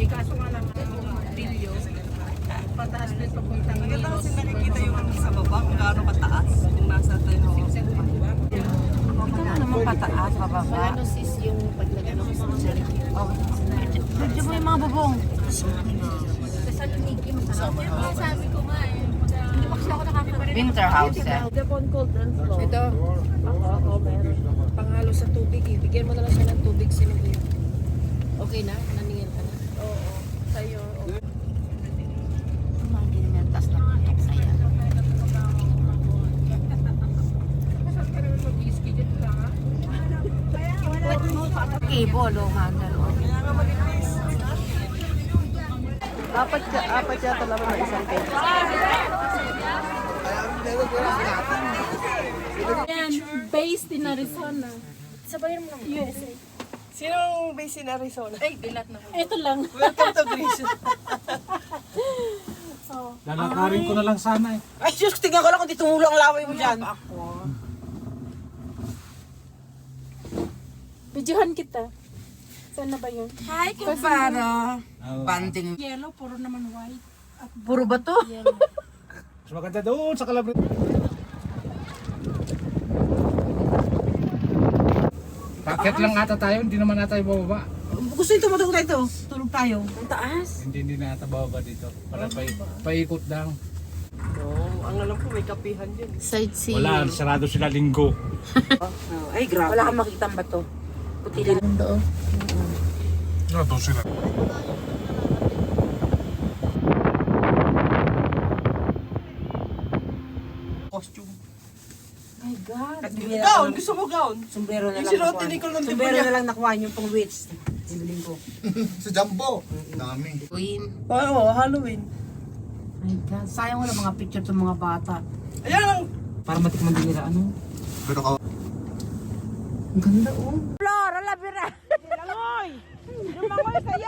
Kaso nga lang, video, pataas din papunta. Maganda kasi nakikita yung sa baba kung gaano kataas. Kung nasa tayo. Ito na naman pataas, pababa. Ano sis yung paglagay ng Oh. Medyo mo yung mga bubong. Thessaloniki, masarap. Sabi ko nga eh. Hindi pa kasi ako nakakarinig. Winter house eh. Depon cold run flow. Ito. Oo, meron. Panghalo sa tubig eh. Bigyan mo na lang siya ng tubig sinigil. Okay na? Naningin ka na? Oo. Sa'yo. Hindi naman tas na putok na yan. Cable, oh, handle. Apat yata naman na isang page. Yan, based in Arizona. Sabayan mo lang. USA. Sinong base in Arizona? Ay, bilat na. Ito lang. Welcome to Greece. Lalakarin ko na lang sana eh. Ay, Diyos, tingnan ko lang kung di tumulong ang laway mo dyan. Videohan kita. Saan na ba yun? Hi, kumpara. Banding. Yellow, puro naman white. Puro ba to? Mas maganda doon sa Calabria. Paket lang ata tayo, hindi naman ata tayo bababa. Gusto nyo tumutulog tayo. Tulog tayo. Ang taas. Hindi na ata bababa dito. Para paikot lang. Ang alam ko may kapihan dyan. Sightseeing. Wala, sarado sila linggo. Ay, grabe. Wala kang makitang bato. Puti lang. Doon sila. Costume. My God. Gown! Gusto mo gown? Sombrero na Yung lang sinuotin nakuha. ni Colon de Sombrero Boya. na lang nakuha yung pang witch. Sibiling ko. Sa Jumbo. Dami. Queen. Oo, Halloween. My God. Sayang wala mga picture ng mga bata. Ayan ang... Para matikman din nila ano. Pero ka Ang ganda oh. Lumangoy sa'yo!